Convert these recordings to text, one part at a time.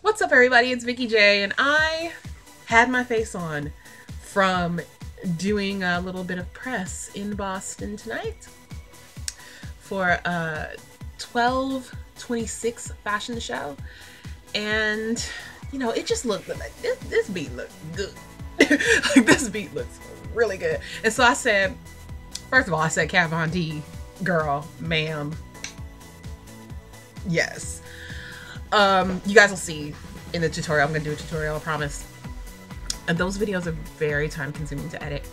What's up, everybody? It's Vikeejeah, and I had my face on from doing a little bit of press in Boston tonight for a 12/26 fashion show, and you know, it just looked like this beat looked good. Like, this beat looks really good. And so I said, first of all, I said, Kat Von D, girl, ma'am, yes. You guys will see in the tutorial. I'm gonna do a tutorial, I promise. And those videos are very time consuming to edit.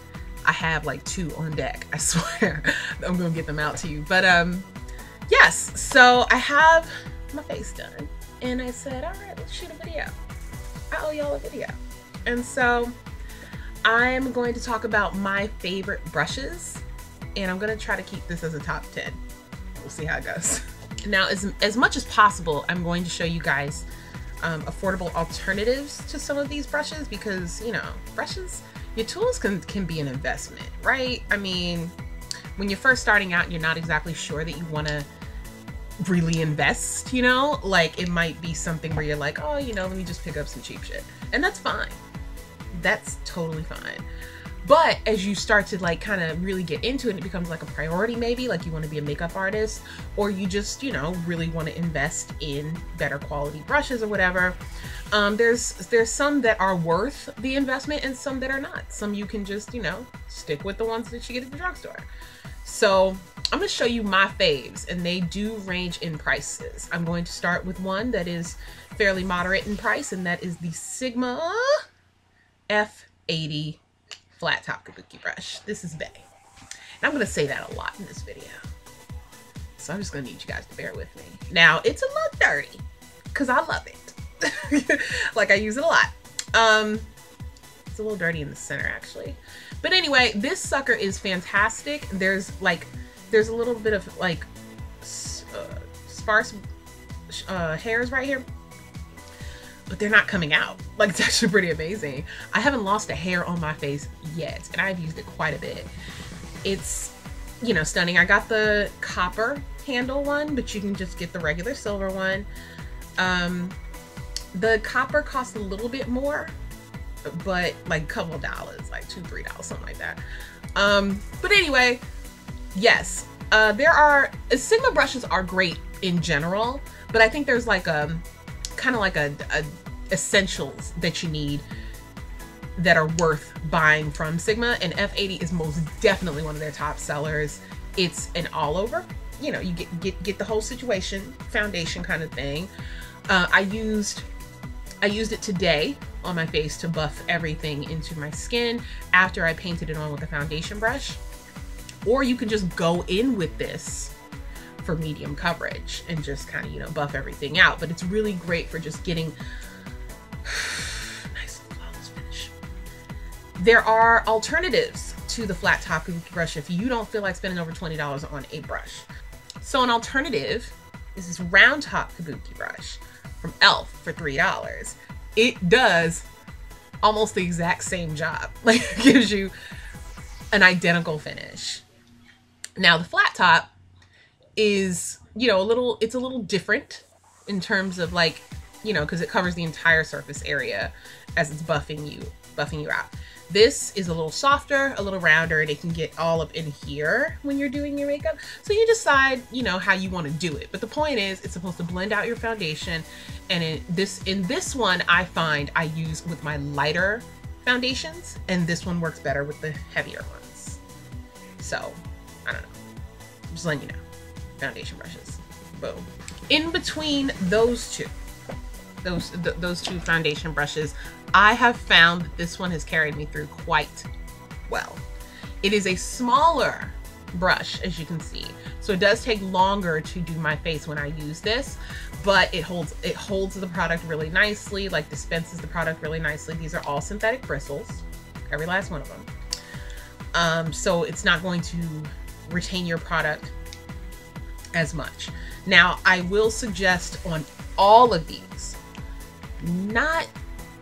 I have like 2 on deck, I swear. I'm gonna get them out to you. But yes, so I have my face done, and I said, all right, let's shoot a video. I owe y'all a video. And so I'm going to talk about my favorite brushes, and I'm gonna try to keep this as a top 10. We'll see how it goes. Now, as much as possible, I'm going to show you guys affordable alternatives to some of these brushes, because, you know, brushes, your tools can be an investment, right? I mean, when you're first starting out and you're not exactly sure that you want to really invest, you know, like, it might be something where you're like, oh, you know, let me just pick up some cheap shit. And that's fine. That's totally fine. But as you start to like kind of really get into it, it becomes like a priority, maybe like you want to be a makeup artist, or you just, you know, really want to invest in better quality brushes or whatever. There's some that are worth the investment and some that are not. Some you can just, you know, stick with the ones that you get at the drugstore. So I'm going to show you my faves, and they do range in prices. I'm going to start with one that is fairly moderate in price, and that is the Sigma F80 flat top kabuki brush. This is Bay. And I'm going to say that a lot in this video, so I'm just going to need you guys to bear with me. Now, it's a little dirty because I love it. Like, I use it a lot. It's a little dirty in the center, actually. But anyway, this sucker is fantastic. There's a little bit of like sparse hairs right here, but they're not coming out. Like, it's actually pretty amazing. I haven't lost a hair on my face yet, and I've used it quite a bit. It's, you know, stunning. I got the copper handle one, but you can just get the regular silver one. The copper costs a little bit more, but like a couple of dollars, like $2, $3, something like that. But anyway, yes, Sigma brushes are great in general, but I think there's like kind of like a essentials that you need that are worth buying from Sigma, and F80 is most definitely one of their top sellers. It's an all over, you know, you get the whole situation, foundation kind of thing. I used it today on my face to buff everything into my skin after I painted it on with a foundation brush. Or you can just go in with this for medium coverage and just kind of, you know, buff everything out. But it's really great for just getting nice flawless finish. There are alternatives to the flat top kabuki brush if you don't feel like spending over $20 on a brush. So an alternative is this round top kabuki brush from e.l.f. for $3. It does almost the exact same job. Like, it gives you an identical finish. Now, the flat top is, you know, it's a little different in terms of, like, you know, because it covers the entire surface area as it's buffing you out. This is a little softer, a little rounder, and it can get all up in here when you're doing your makeup. So you decide, you know, how you want to do it. But the point is, it's supposed to blend out your foundation. And in this one, I find I use with my lighter foundations, and this one works better with the heavier ones. So, I don't know. Just letting you know. Foundation brushes. Boom. In between those two foundation brushes, I have found that this one has carried me through quite well. It is a smaller brush, as you can see, so it does take longer to do my face when I use this, but it holds the product really nicely, like dispenses the product really nicely. These are all synthetic bristles, every last one of them. So it's not going to retain your product as much. Now, I will suggest on all of these not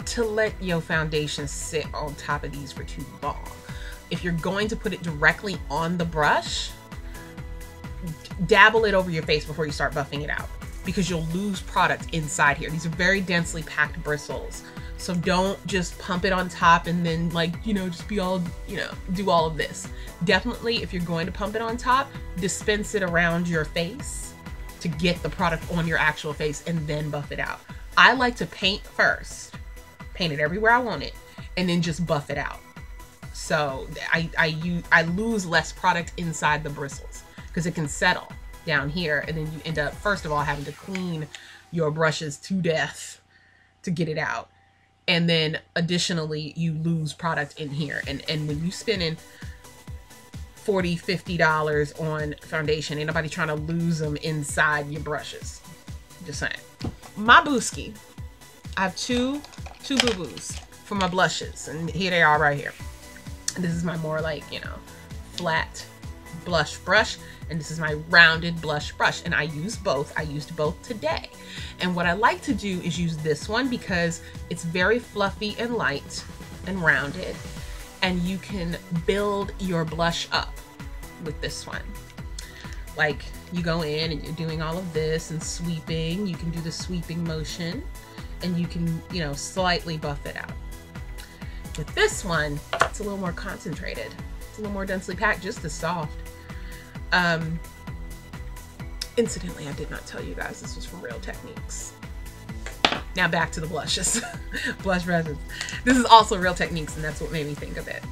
to let your foundation sit on top of these for too long. If you're going to put it directly on the brush, dabble it over your face before you start buffing it out. because you'll lose product inside here. These are very densely packed bristles. So don't just pump it on top and then, like, you know, just be all, you know, do all of this. Definitely, if you're going to pump it on top, dispense it around your face to get the product on your actual face and then buff it out. I like to paint first, paint it everywhere I want it, and then just buff it out. So I lose less product inside the bristles because it can settle down here, and then you end up, first of all, having to clean your brushes to death to get it out. And then additionally, you lose product in here. And when you spending $40, $50 on foundation, ain't nobody trying to lose them inside your brushes. Just saying. My booski, I have two boo-boos for my blushes, and here they are right here. And this is my more, like, you know, flat blush brush, and this is my rounded blush brush, and I use both. I used both today. And what I like to do is use this one because it's very fluffy and light and rounded, and you can build your blush up with this one. Like, you go in and you're doing all of this and sweeping. You can do the sweeping motion, and you can, you know, slightly buff it out. With this one, it's a little more concentrated. It's a little more densely packed, just as soft. Incidentally, I did not tell you guys this was from Real Techniques. Now back to the blushes. Blush brushes. This is also Real Techniques, and that's what made me think of it.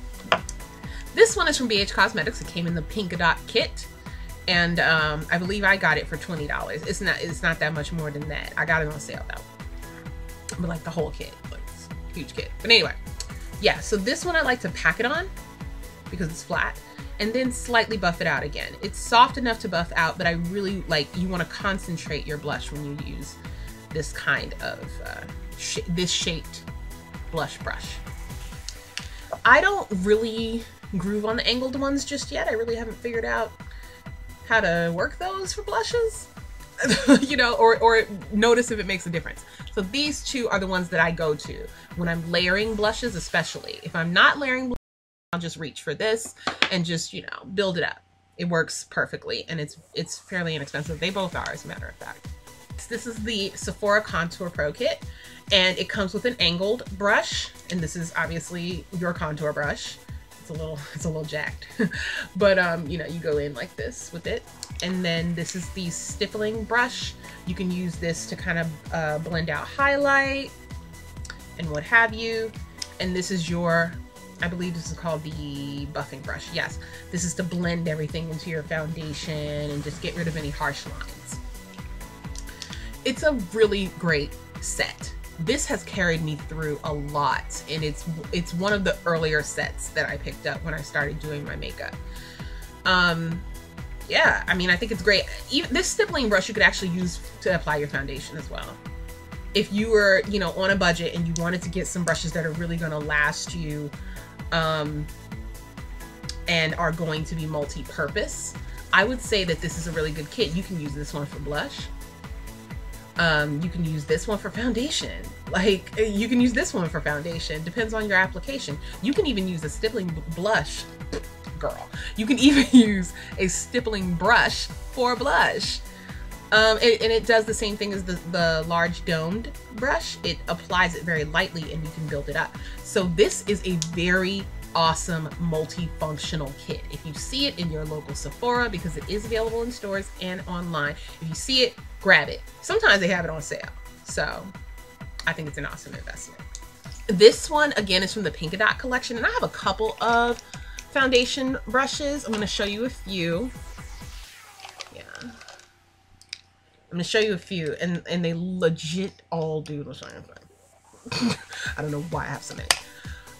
This one is from BH Cosmetics. It came in the Pink Dot kit, and I believe I got it for $20. It's not that much more than that. I got it on sale though. But like the whole kit, like, it's a huge kit. But anyway, yeah. So this one I like to pack it on because it's flat, and then slightly buff it out again. It's soft enough to buff out, but I really like, you want to concentrate your blush when you use this kind of this shaped blush brush. I don't really groove on the angled ones just yet. I really haven't figured out how to work those for blushes, you know, or notice if it makes a difference. So these two are the ones that I go to when I'm layering blushes, especially. If I'm not layering blushes, I'll just reach for this and just, you know, build it up. It works perfectly, and it's fairly inexpensive. They both are, as a matter of fact. So this is the Sephora Contour Pro Kit, and it comes with an angled brush, and this is obviously your contour brush. It's a little jacked, but you know, you go in like this with it, and then this is the stippling brush. You can use this to kind of blend out highlight and what have you. And this is your, I believe this is called the buffing brush. Yes, this is to blend everything into your foundation and just get rid of any harsh lines. It's a really great set. This has carried me through a lot, and it's one of the earlier sets that I picked up when I started doing my makeup. Yeah, I mean, I think it's great. Even this stippling brush you could actually use to apply your foundation as well. If you were, you know, on a budget and you wanted to get some brushes that are really going to last you and are going to be multi-purpose, I would say that this is a really good kit. You can use this one for blush. You can use this one for foundation. Like, you can use this one for foundation. Depends on your application. You can even use a stippling blush. Girl, you can even use a stippling brush for blush. And it does the same thing as the large domed brush. It applies it very lightly, and you can build it up. So this is a very awesome multifunctional kit. If you see it in your local Sephora, because it is available in stores and online, if you see it, grab it. Sometimes they have it on sale. So I think it's an awesome investment. This one, again, is from the Pink Dot collection, and I have a couple of foundation brushes. I'm going to show you a few. Yeah. I'm going to show you a few, and they legit all do the same thing. I don't know why I have so many.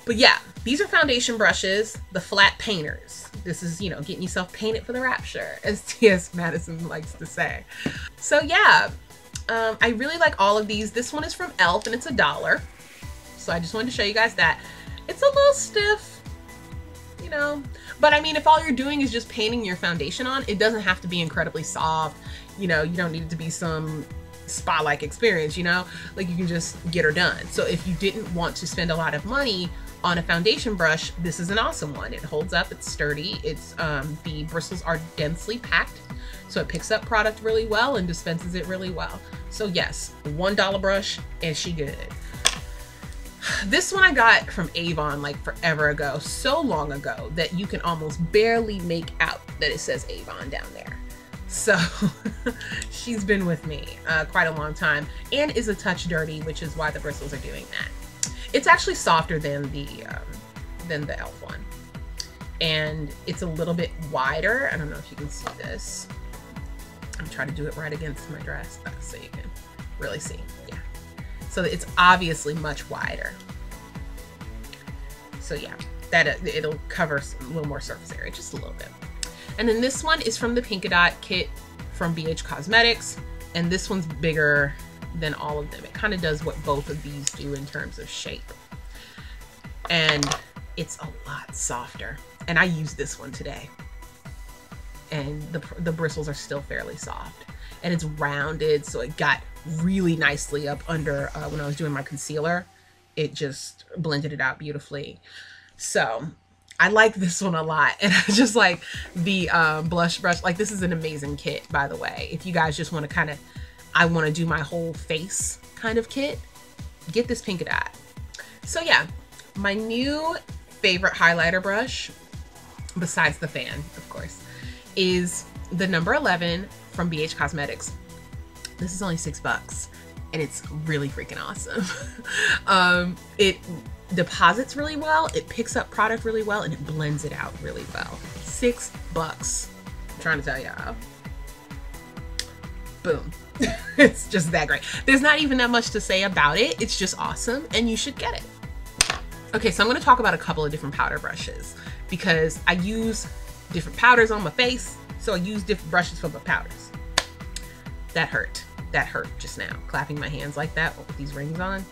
But yeah, these are foundation brushes, the flat painters. This is, you know, getting yourself painted for the rapture, as T.S. Madison likes to say. So yeah, I really like all of these. This one is from e.l.f. and it's $1. So I just wanted to show you guys that. It's a little stiff, you know, but I mean, if all you're doing is just painting your foundation on, it doesn't have to be incredibly soft. You know, you don't need it to be some spa-like experience, you know? Like you can just get her done. So if you didn't want to spend a lot of money on a foundation brush, this is an awesome one. It holds up, it's sturdy, it's the bristles are densely packed, so it picks up product really well and dispenses it really well. So yes, $1 brush and she good. This one I got from Avon like forever ago, so long ago that you can almost barely make out that it says Avon down there. So she's been with me quite a long time and is a touch dirty, which is why the bristles are doing that. It's actually softer than the e.l.f. one, and it's a little bit wider. I don't know if you can see this. I'm trying to do it right against my dress so you can really see. Yeah. So it's obviously much wider. So yeah, that it'll cover a little more surface area, just a little bit. And then this one is from the Pink-A-Dot kit from BH Cosmetics, and this one's bigger than all of them. It kind of does what both of these do in terms of shape, and it's a lot softer. And I used this one today, and the bristles are still fairly soft, and it's rounded, so it got really nicely up under when I was doing my concealer. It just blended it out beautifully. So I like this one a lot. And I just like the blush brush. Like, this is an amazing kit, by the way. If you guys just want to kind of, I want to do my whole face kind of kit, get this Pink-A-Dot. So yeah, my new favorite highlighter brush, besides the fan, of course, is the number 11 from BH Cosmetics. This is only $6 and it's really freaking awesome. It deposits really well, it picks up product really well, and it blends it out really well. $6. I'm trying to tell y'all. Boom. It's just that great. There's not even that much to say about it. It's just awesome and you should get it. Okay, so I'm going to talk about a couple of different powder brushes because I use different powders on my face, so I use different brushes for my powders. That hurt. That hurt just now, clapping my hands like that with these rings on.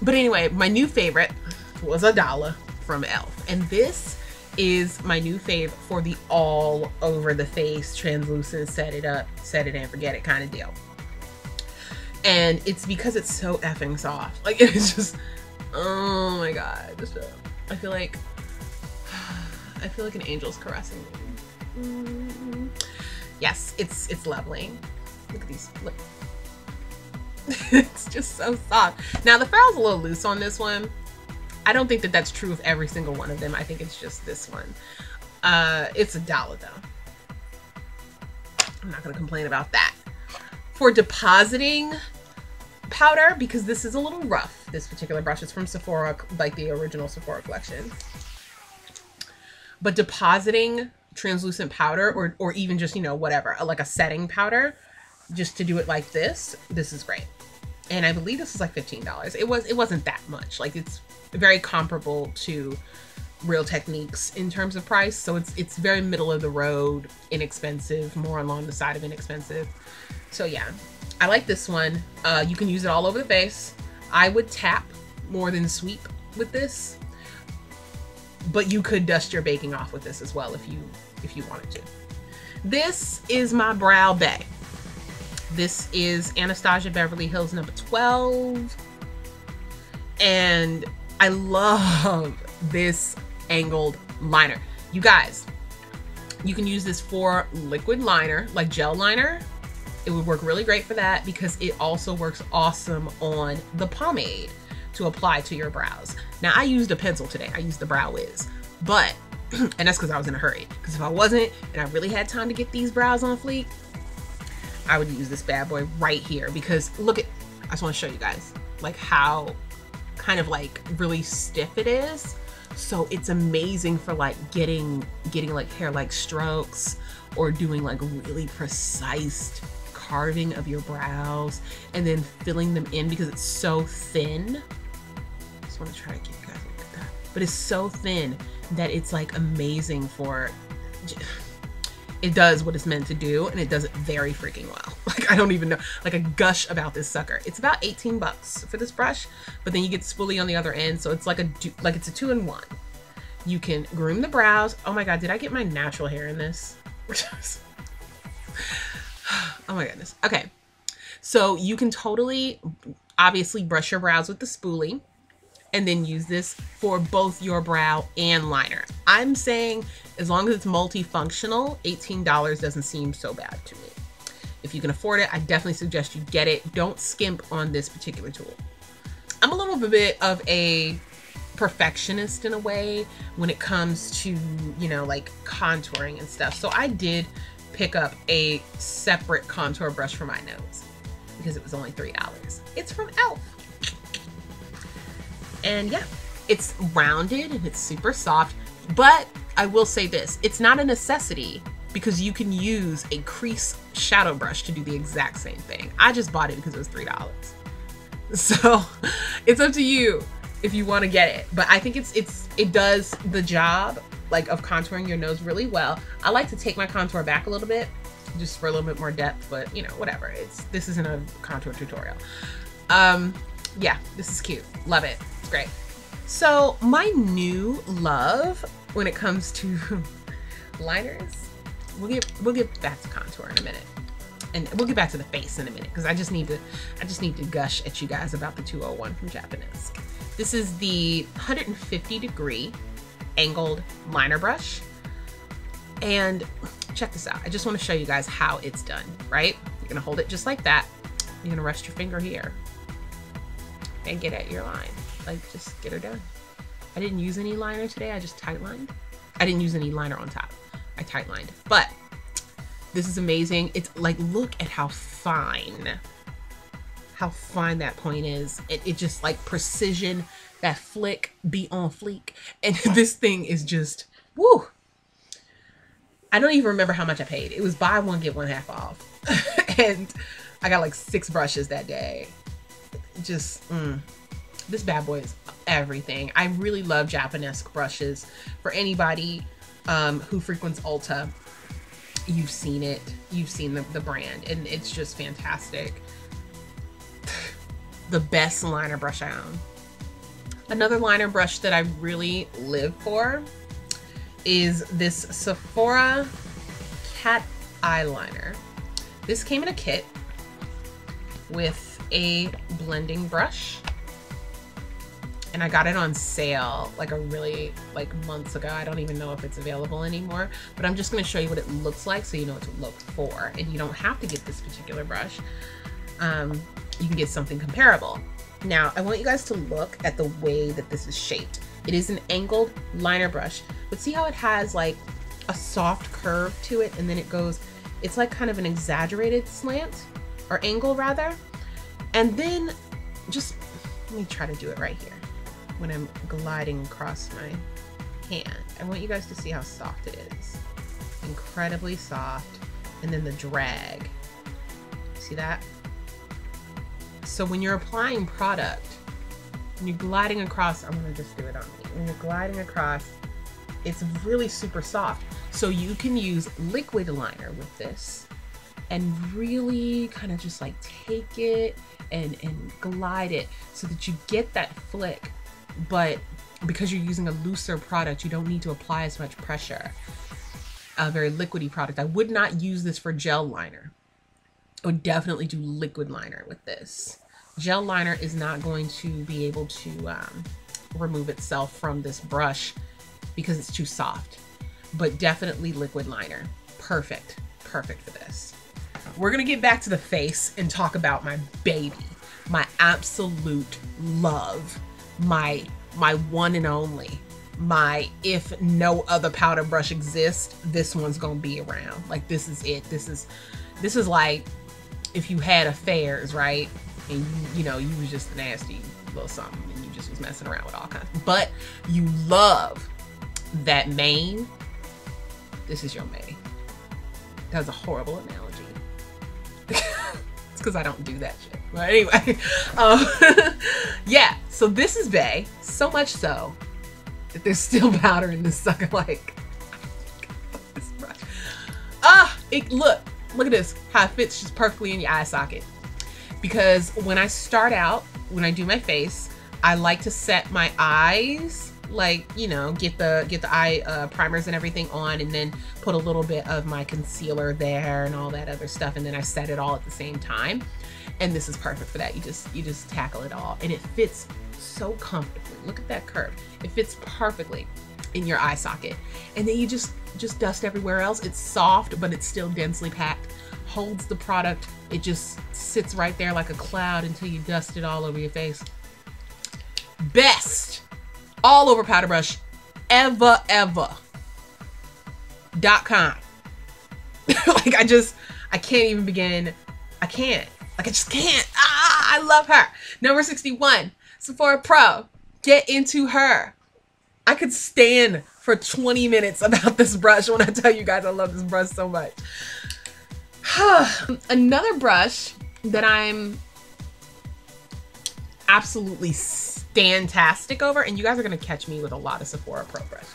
But anyway, my new favorite was $1 from e.l.f. And this is my new fave for the all over the face, translucent, set it up, set it and forget it kind of deal. And it's because it's so effing soft. Like, it's just, oh my God. Just, I feel like an angel's caressing me. Yes, it's lovely. Look at these, look. It's just so soft. Now the ferrule's a little loose on this one. I don't think that that's true of every single one of them. I think it's just this one. It's $1 though. I'm not gonna complain about that. For depositing powder, because this is a little rough, this particular brush is from Sephora, like the original Sephora collection. But depositing translucent powder, or even just, you know, whatever, like a setting powder, just to do it like this is great. And I believe this is like $15. It wasn't that much. Like, it's very comparable to Real Techniques in terms of price. So it's very middle of the road, inexpensive, more along the side of inexpensive. So yeah, I like this one. You can use it all over the face. I would tap more than sweep with this, but you could dust your baking off with this as well if you wanted to. This is my brow bay. This is Anastasia Beverly Hills number 12. And I love this angled liner. You guys, you can use this for liquid liner, like gel liner. It would work really great for that because it also works awesome on the pomade to apply to your brows. Now, I used a pencil today. I used the Brow Wiz, but, and that's because I was in a hurry. Because if I wasn't, and I really had time to get these brows on fleek, I would use this bad boy right here. Because look at, I just want to show you guys like how kind of like really stiff it is. So it's amazing for like getting like hair-like strokes or doing like really precise carving of your brows and then filling them in because it's so thin. I just want to try to give you guys a look at that. But it's so thin that it's like amazing for, it does what it's meant to do, and it does it very freaking well. Like, I don't even know, like a gush about this sucker. It's about 18 bucks for this brush, but then you get spoolie on the other end, so it's like it's a 2-in-1. You can groom the brows. Oh my God, did I get my natural hair in this? Oh my goodness. Okay. So you can totally, obviously, brush your brows with the spoolie and then use this for both your brow and liner. I'm saying as long as it's multifunctional, $18 doesn't seem so bad to me. If you can afford it, I definitely suggest you get it. Don't skimp on this particular tool. I'm a little bit of a perfectionist in a way when it comes to, you know, like contouring and stuff. So I did pick up a separate contour brush for my nose because it was only $3. It's from e.l.f. And yeah, it's rounded and it's super soft, but I will say this, it's not a necessity because you can use a crease shadow brush to do the exact same thing. I just bought it because it was $3. So it's up to you if you want to get it, but I think it does the job like of contouring your nose really well. I like to take my contour back a little bit just for a little bit more depth, but you know, whatever. This isn't a contour tutorial. Yeah, this is cute. Love it. It's great. So my new love when it comes to liners, we'll get back to contour in a minute. And we'll get back to the face in a minute because I just need to gush at you guys about the 201 from Japanese. This is the 150-degree angled liner brush. And check this out. I just want to show you guys how it's done, right? You're going to hold it just like that. You're going to rest your finger here and get at your line. Like, just get her done. I didn't use any liner today. I just tight lined. I didn't use any liner on top. I tight lined. But this is amazing. It's like, look at how fine that point is. It just like precision, that flick, be on fleek. And this thing is just, woo. I don't even remember how much I paid. It was buy one, get one half off. And I got like 6 brushes that day. Just, this bad boy is everything. I really love Japanese brushes. For anybody who frequents Ulta, you've seen it. You've seen the brand, and it's just fantastic. The best liner brush I own. Another liner brush that I really live for is this Sephora cat eyeliner. This came in a kit with a blending brush, and I got it on sale like months ago. I don't even know if it's available anymore, but I'm just going to show you what it looks like so you know what to look for, and you don't have to get this particular brush. You can get something comparable. Now, I want you guys to look at the way that this is shaped. It is an angled liner brush, but see how it has like a soft curve to it, and then it goes, it's like kind of an exaggerated slant, or angle rather. And then just, let me try to do it right here. When I'm gliding across my hand, I want you guys to see how soft it is. Incredibly soft. And then the drag, see that? So when you're applying product, when you're gliding across, I'm gonna just do it on me. When you're gliding across, it's really super soft. So you can use liquid liner with this and really kind of just like take it and glide it so that you get that flick. But because you're using a looser product, you don't need to apply as much pressure. A very liquidy product. I would not use this for gel liner. I would definitely do liquid liner with this. Gel liner is not going to be able to remove itself from this brush because it's too soft. But definitely liquid liner. Perfect. Perfect for this. We're gonna get back to the face and talk about my baby. My absolute love. My one and only. My, if no other powder brush exists, this one's gonna be around. Like, this is it. This is like if you had affairs, right? And you know, you was just a nasty little something and you just was messing around with all kinds. But you love that mane. This is your mane. That was a horrible analogy. It's because I don't do that shit. But anyway, yeah, so this is bae. So much so that there's still powder in this sucker. Like, this brush. Look at this. How it fits just perfectly in your eye socket. Because when I start out, when I do my face, I like to set my eyes like, you know, get the eye primers and everything on, and then put a little bit of my concealer there and all that other stuff, and then I set it all at the same time. And this is perfect for that. You just tackle it all, and it fits so comfortably. Look at that curve. It fits perfectly in your eye socket. And then you just dust everywhere else. It's soft, but it's still densely packed. Holds the product. It just sits right there like a cloud until you dust it all over your face. Best all over powder brush ever. .com. Like, I can't even begin. I can't. Like, I just can't. I love her. Number 61, Sephora Pro. Get into her. I could stand for 20 minutes about this brush when I tell you guys I love this brush so much. Another brush that I'm absolutely stantastic over, and you guys are gonna catch me with a lot of Sephora Pro brushes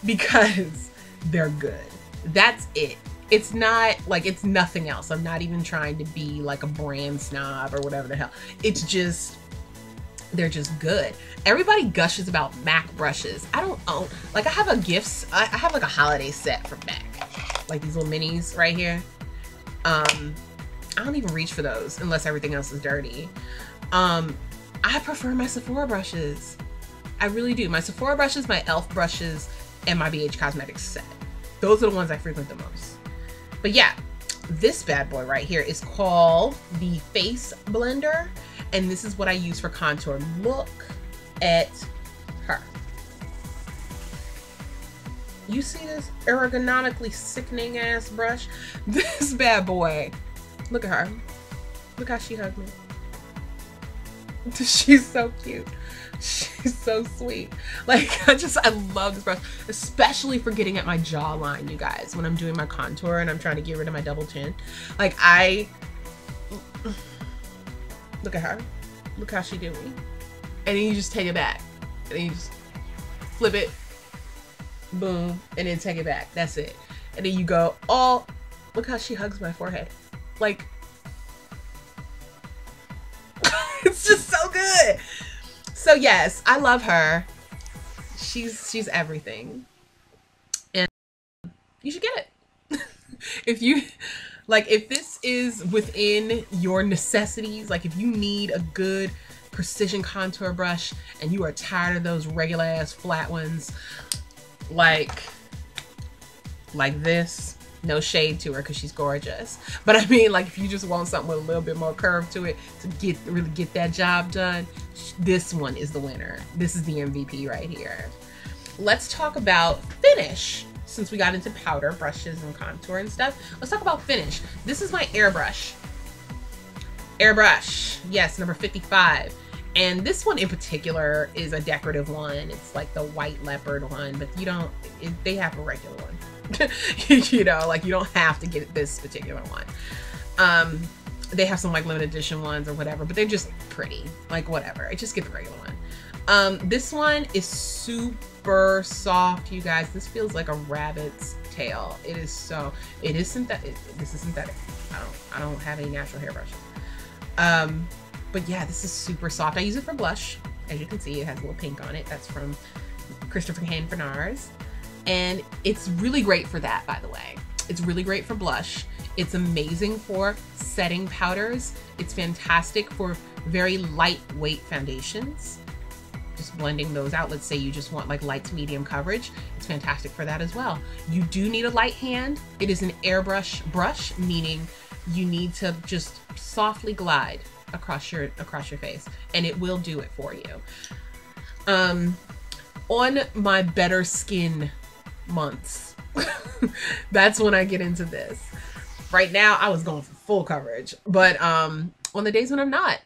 because they're good. That's it. It's not like, it's nothing else. I'm not even trying to be like a brand snob or whatever the hell. It's just, they're just good. Everybody gushes about MAC brushes. I don't own, like, I have I have like a holiday set from MAC, like these little minis right here. I don't even reach for those unless everything else is dirty. I prefer my Sephora brushes. I really do. My Sephora brushes, my e.l.f. brushes, and my BH Cosmetics set. Those are the ones I frequent the most. But yeah, this bad boy right here is called the Face Blender, and this is what I use for contour. Look at her. You see this ergonomically sickening ass brush? This bad boy. Look at her. Look how she hugged me. She's so cute. She's so sweet. Like, I love this brush, especially for getting at my jawline, you guys, when I'm doing my contour and I'm trying to get rid of my double chin. Like, look at her. Look how she did me. And then you just take it back. And then you just flip it. Boom. And then take it back. That's it. And then you go, oh, look how she hugs my forehead. Like, it's just so good. So yes, I love her. She's everything. And you should get it. If this is within your necessities, like if you need a good precision contour brush and you are tired of those regular ass flat ones, like this, no shade to her because she's gorgeous, but I mean, like, if you just want something with a little bit more curve to it to really get that job done, this one is the winner. This is the MVP right here. Let's talk about finish. Since we got into powder brushes and contour and stuff, let's talk about finish. This is my airbrush. Airbrush, yes, number 55. And this one in particular is a decorative one. It's like the white leopard one, but they have a regular one. You know, like, you don't have to get this particular one. They have some like limited edition ones or whatever, but they're just pretty, like, whatever. I just get the regular one. This one is super soft, you guys. This feels like a rabbit's tail. It is synthetic. This is synthetic. I don't have any natural hairbrush. But yeah, this is super soft. I use it for blush. As you can see, it has a little pink on it. That's from Christopher Hand for NARS. And it's really great for that, by the way. It's really great for blush. It's amazing for setting powders. It's fantastic for very lightweight foundations. Just blending those out. Let's say you just want like light to medium coverage. It's fantastic for that as well. You do need a light hand. It is an airbrush brush, meaning you need to just softly glide across your face, and it will do it for you. On my better skin months, that's when I get into this. Right now, I was going for full coverage, but on the days when I'm not,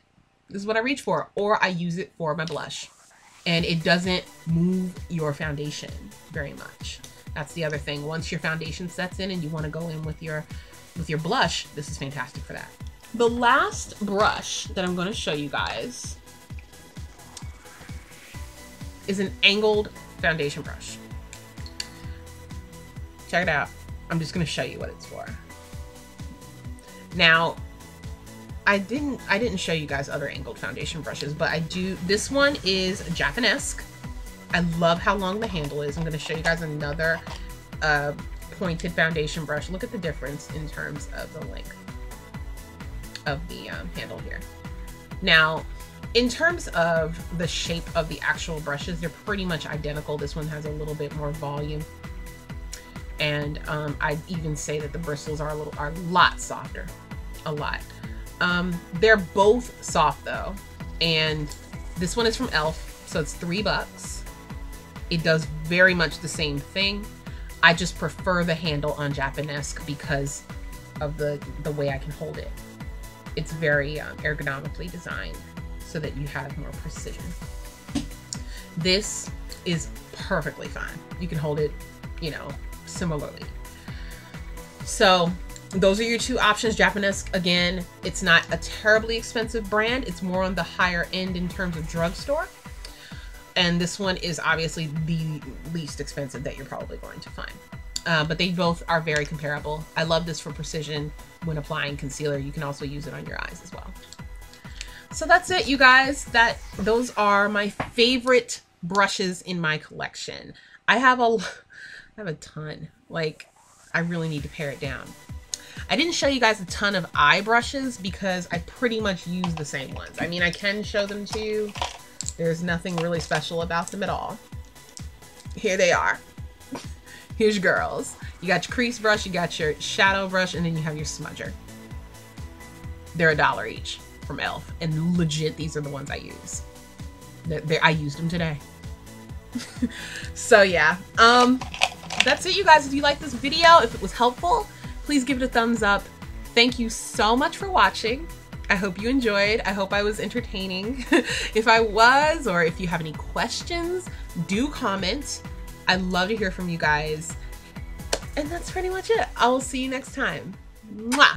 this is what I reach for, or I use it for my blush, and it doesn't move your foundation very much. That's the other thing. Once your foundation sets in and you want to go in with your blush, this is fantastic for that. The last brush that I'm going to show you guys is an angled foundation brush. Check it out. I'm just going to show you what it's for. Now, I didn't show you guys other angled foundation brushes, but I do. This one is Japanesque. I love how long the handle is. I'm going to show you guys another pointed foundation brush. Look at the difference in terms of the length of the handle here. Now, in terms of the shape of the actual brushes, they're pretty much identical. This one has a little bit more volume. And I'd even say that the bristles are a lot softer, a lot. They're both soft though. And this one is from e.l.f., so it's $3. It does very much the same thing. I just prefer the handle on Japanesque because of the way I can hold it. It's very ergonomically designed so that you have more precision. This is perfectly fine. You can hold it, you know, similarly. So those are your two options. Japanesque, again, it's not a terribly expensive brand. It's more on the higher end in terms of drugstore. And this one is obviously the least expensive that you're probably going to find. But they both are very comparable. I love this for precision when applying concealer. You can also use it on your eyes as well. So that's it, you guys. Those are my favorite brushes in my collection. I have a ton. Like, I really need to pare it down. I didn't show you guys a ton of eye brushes because I pretty much use the same ones. I mean, I can show them to you. There's nothing really special about them at all. Here they are. Here's your girls. You got your crease brush, you got your shadow brush, and then you have your smudger. They're $1 each from e.l.f. And legit, these are the ones I use. I used them today. So yeah, that's it, you guys. If you like this video, if it was helpful, please give it a thumbs up. Thank you so much for watching. I hope you enjoyed. I hope I was entertaining. If I was, or if you have any questions, do comment. I'd love to hear from you guys. And that's pretty much it. I will see you next time. Mwah!